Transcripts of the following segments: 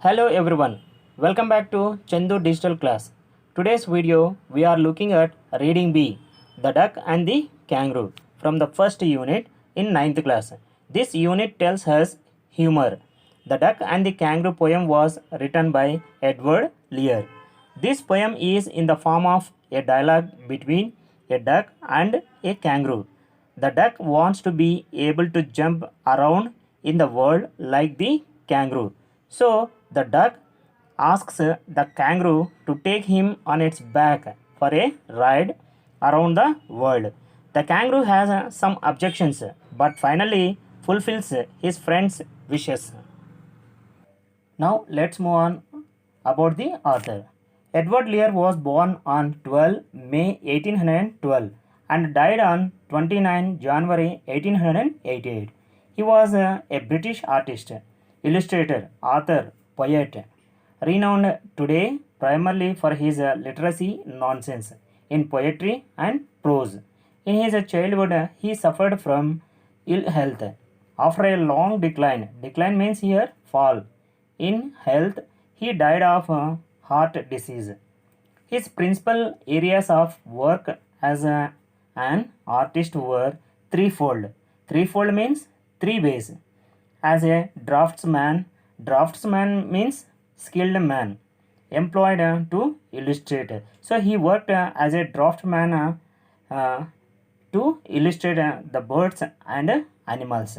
Hello everyone, welcome back to Chandu Digital Class. Today's video we are looking at Reading B, The Duck and the Kangaroo from the first unit in ninth class. This unit tells us humor. The Duck and the Kangaroo poem was written by Edward Lear. This poem is in the form of a dialogue between a duck and a kangaroo. The duck wants to be able to jump around in the world like the kangaroo. So the duck asks the kangaroo to take him on its back for a ride around the world. The kangaroo has some objections but finally fulfills his friend's wishes. Now let's move on about the author. Edward Lear was born on 12 May 1812 and died on 29 January 1888. He was a British artist, illustrator, author, poet, renowned today primarily for his literacy nonsense in poetry and prose. In his childhood, he suffered from ill health. After a long decline means here fall, in health, he died of heart disease. His principal areas of work as an artist were threefold. Threefold means three ways. As a draftsman means skilled man employed to illustrate. So he worked as a draftsman uh, to illustrate the birds and animals.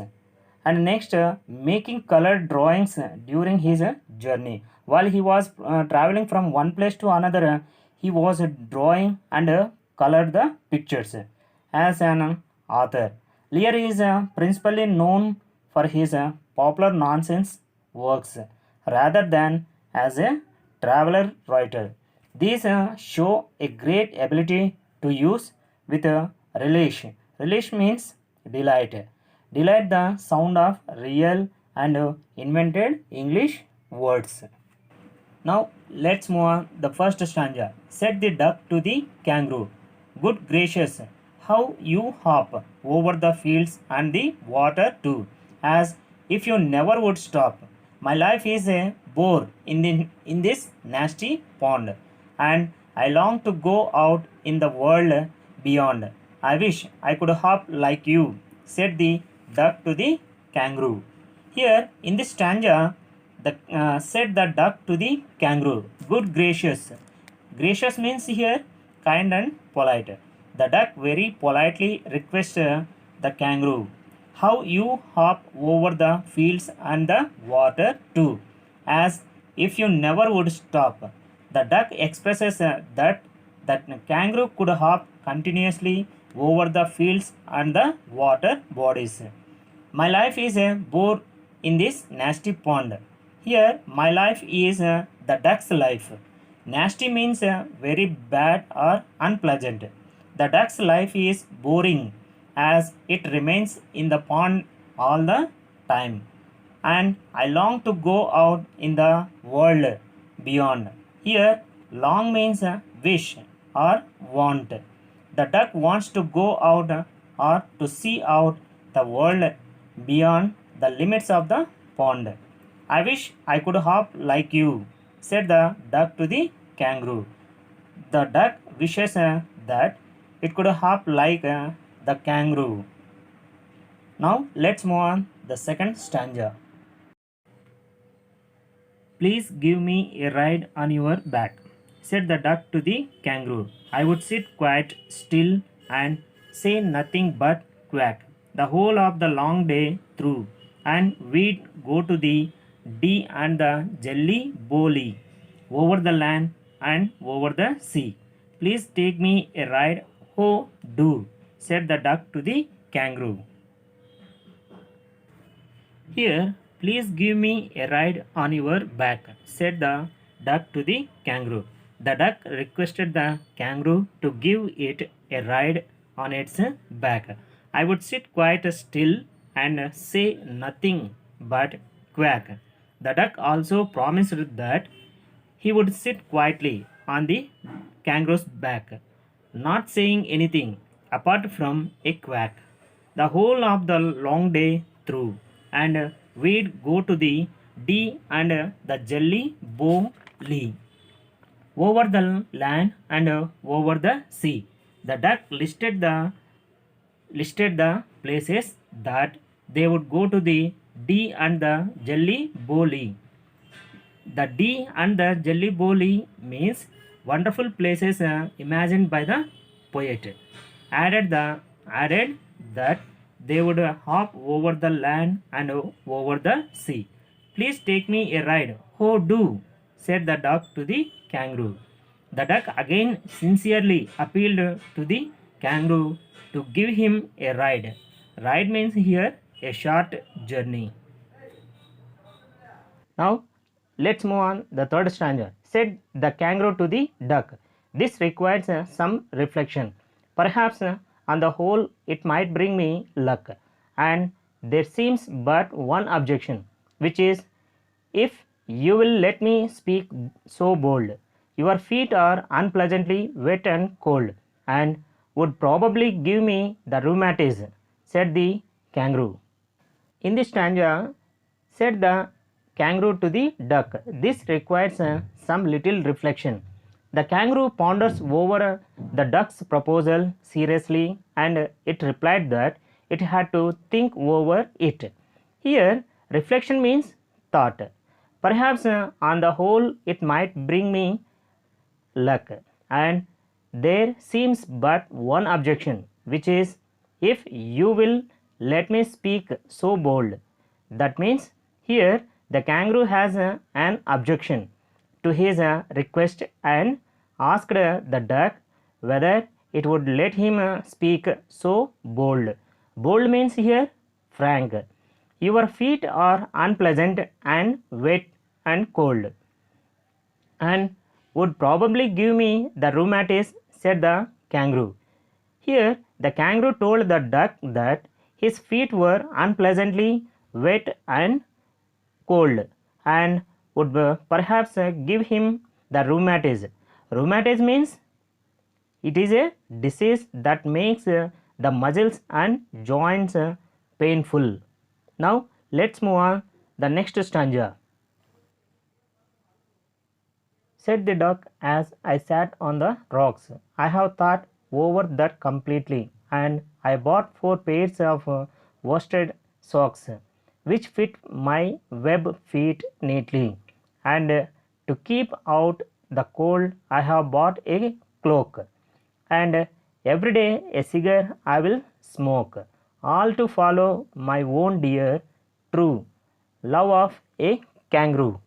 And next, making colored drawings during his journey. While he was traveling from one place to another, he was drawing and colored the pictures as an author. Lear is principally known for his popular nonsense works rather than as a traveler writer. These show a great ability to use with relish. Relish means delight. Delight the sound of real and invented English words. Now let's move on the first stanza. Said the duck to the kangaroo, good gracious, how you hop over the fields and the water too, as if you never would stop. My life is a bore in this nasty pond, and I long to go out in the world beyond. I wish I could hop like you, said the duck to the kangaroo. Here in this stanza, the said the duck to the kangaroo, good gracious. Gracious means here kind and polite. The duck very politely requests the kangaroo, how you hop over the fields and the water too, as if you never would stop. The duck expresses that kangaroo could hop continuously over the fields and the water bodies. My life is a bore in this nasty pond. Here, my life is the duck's life. Nasty means very bad or unpleasant. The duck's life is boring as it remains in the pond all the time. And I long to go out in the world beyond. Here, long means wish or want. The duck wants to go out or to see out the world beyond the limits of the pond. I wish I could hop like you, said the duck to the kangaroo. The duck wishes that it could hop like the kangaroo. Now let's move on the second stanza. Please give me a ride on your back, said the duck to the kangaroo. I would sit quite still and say nothing but quack the whole of the long day through, and we'd go to the D and the jelly bowly over the land and over the sea. Please take me a ride, oh do, said the duck to the kangaroo. Here, please give me a ride on your back, said the duck to the kangaroo. The duck requested the kangaroo to give it a ride on its back. I would sit quite still and say nothing but quack. The duck also promised that he would sit quietly on the kangaroo's back, not saying anything apart from a quack the whole of the long day through, and we'd go to the D and the jelly bow lee. Over the land and over the sea. The duck listed the places that they would go to the D and the jelly bow lee. The D and the jelly bowly means wonderful places imagined by the poet. Added that they would hop over the land and over the sea. Please take me a ride. Oh, do, said the duck to the kangaroo. The duck again sincerely appealed to the kangaroo to give him a ride. Ride means here a short journey. Now, let's move on the third stanza. Said the kangaroo to the duck. This requires some reflection. Perhaps on the whole it might bring me luck. And there seems but one objection, which is if you will let me speak so bold. Your feet are unpleasantly wet and cold, and would probably give me the rheumatism, said the kangaroo. In this stanza, said the kangaroo to the duck. This requires some little reflection. The kangaroo ponders over the duck's proposal seriously, and it replied that it had to think over it. Here, reflection means thought. Perhaps on the whole it might bring me luck, and there seems but one objection, which is if you will let me speak so bold. That means here the kangaroo has an objection to his request and asked the duck whether it would let him speak so bold. Bold means here frank. Your feet are unpleasant and wet and cold, and would probably give me the rheumatism, said the kangaroo. Here, the kangaroo told the duck that his feet were unpleasantly wet and cold, and would perhaps give him the rheumatism. Rheumatism means it is a disease that makes the muscles and joints painful. Now, let's move on the next stanza. Said the duck as I sat on the rocks. I have thought over that completely, and I bought 4 pairs of worsted socks, which fit my web feet neatly. And to keep out the cold, I have bought a cloak. And every day a cigar I will smoke, all to follow my own dear, true love of a kangaroo.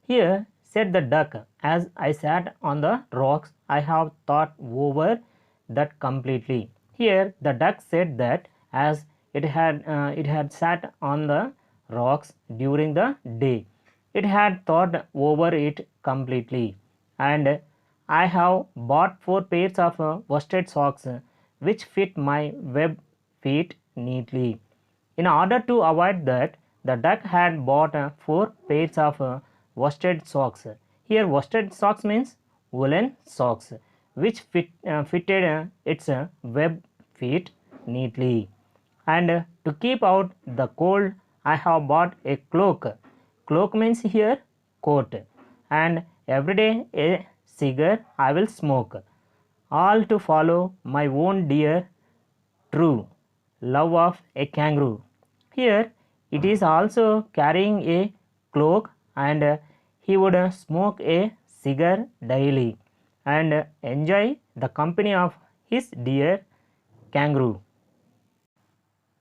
Here, said the duck, as I sat on the rocks, I have thought over that completely. Here, the duck said that as it had sat on the rocks during the day, it had thought over it completely, and I have bought 4 pairs of worsted socks, which fit my web feet neatly. In order to avoid that, the duck had bought 4 pairs of worsted socks. Here, worsted socks means woolen socks, which fitted its web feet neatly. And to keep out the cold, I have bought a cloak. Cloak means here coat. And every day a cigar I will smoke, all to follow my own dear, true love of a kangaroo. Here it is also carrying a cloak, and he would smoke a cigar daily and enjoy the company of his dear kangaroo.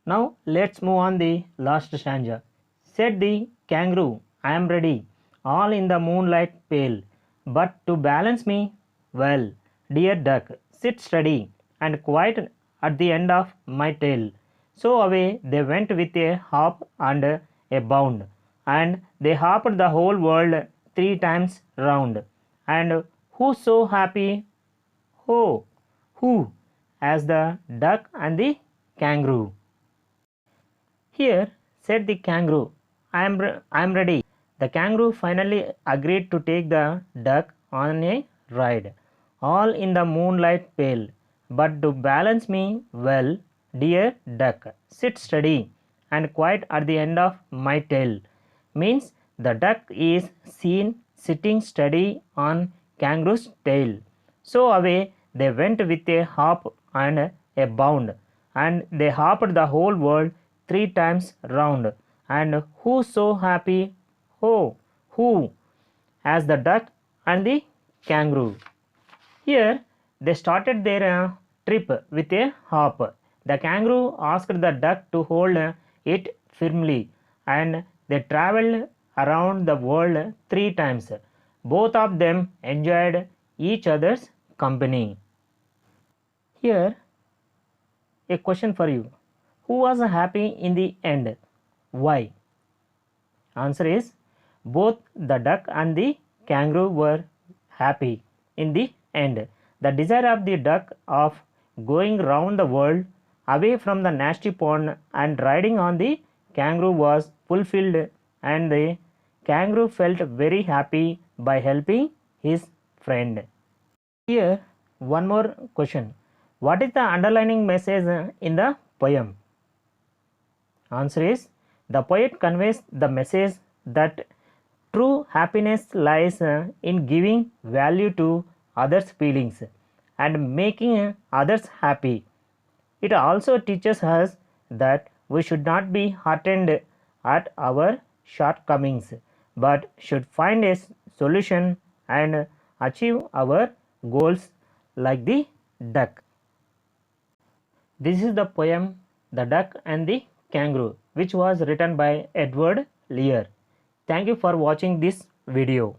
Now let's move on the last stanza. Said the kangaroo, I am ready, all in the moonlight pale, but to balance me well, dear duck, sit steady and quiet at the end of my tail. So away they went with a hop and a bound, and they hopped the whole world 3 times round. And who so happy? Oh, who? As the duck and the kangaroo. Here, said the kangaroo, I am ready. The kangaroo finally agreed to take the duck on a ride, all in the moonlight pale. But to balance me well, dear duck, sit steady and quiet at the end of my tail. means the duck is seen sitting steady on kangaroo's tail. So away they went with a hop and a bound, and they hopped the whole world 3 times round. And who so happy? Oh, who? As the duck and the kangaroo. Here they started their trip with a hop. The kangaroo asked the duck to hold it firmly, and they traveled around the world 3 times. Both of them enjoyed each other's company. Here, a question for you. Who was happy in the end? Why? Answer is both the duck and the kangaroo were happy in the end. The desire of the duck of going round the world away from the nasty pond and riding on the kangaroo was fulfilled, and the kangaroo felt very happy by helping his friend. Here, one more question. What is the underlining message in the poem? Answer is the poet conveys the message that true happiness lies in giving value to others' feelings and making others happy. It also teaches us that we should not be heartened at our shortcomings but should find a solution and achieve our goals like the duck. This is the poem The Duck and the Kangaroo, which was written by Edward Lear. Thank you for watching this video.